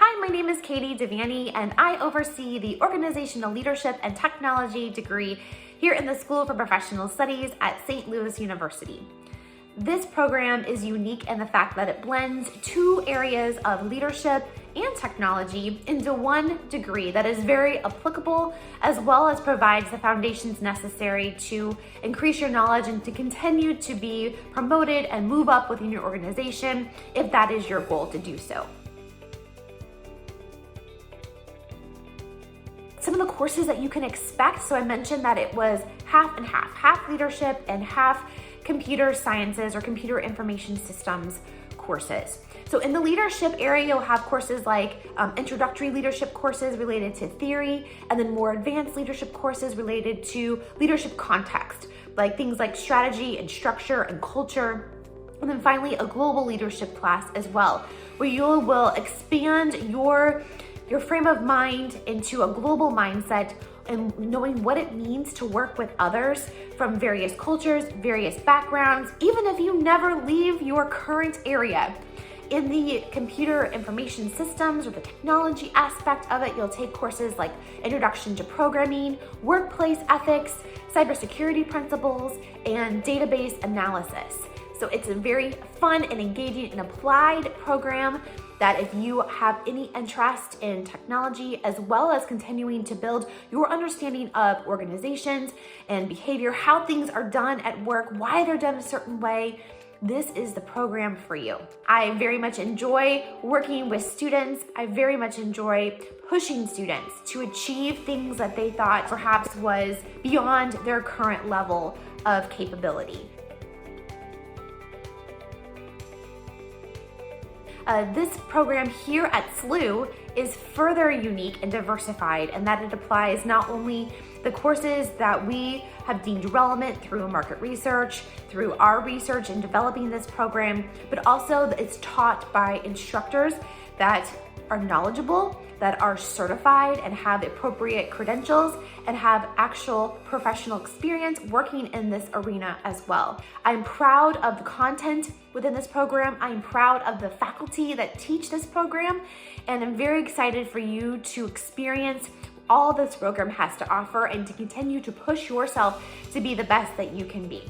Hi, my name is Katie Devany, and I oversee the Organizational Leadership and Technology degree here in the School for Professional Studies at St. Louis University. This program is unique in the fact that it blends two areas of leadership and technology into one degree that is very applicable, as well as provides the foundations necessary to increase your knowledge and to continue to be promoted and move up within your organization if that is your goal to do so. Some of the courses that you can expect, so I mentioned that it was half and half leadership and half computer sciences or computer information systems courses. So in the leadership area, you'll have courses like introductory leadership courses related to theory, and then more advanced leadership courses related to leadership context, like things like strategy and structure and culture. And then finally, a global leadership class as well, where you will expand your frame of mind into a global mindset and knowing what it means to work with others from various cultures, various backgrounds, even if you never leave your current area. In the computer information systems or the technology aspect of it, you'll take courses like Introduction to Programming, Workplace Ethics, Cybersecurity Principles, and Database Analysis. So it's a very fun and engaging and applied program that if you have any interest in technology, as well as continuing to build your understanding of organizations and behavior, how things are done at work, why they're done a certain way, this is the program for you. I very much enjoy working with students. I very much enjoy pushing students to achieve things that they thought perhaps was beyond their current level of capability. This program here at SLU is further unique and diversified in that it applies not only the courses that we have deemed relevant through market research, through our research in developing this program, but also it's taught by instructors that are knowledgeable, that are certified and have appropriate credentials and have actual professional experience working in this arena as well. I'm proud of the content within this program. I'm proud of the faculty that teach this program, and I'm very excited for you to experience all this program has to offer and to continue to push yourself to be the best that you can be.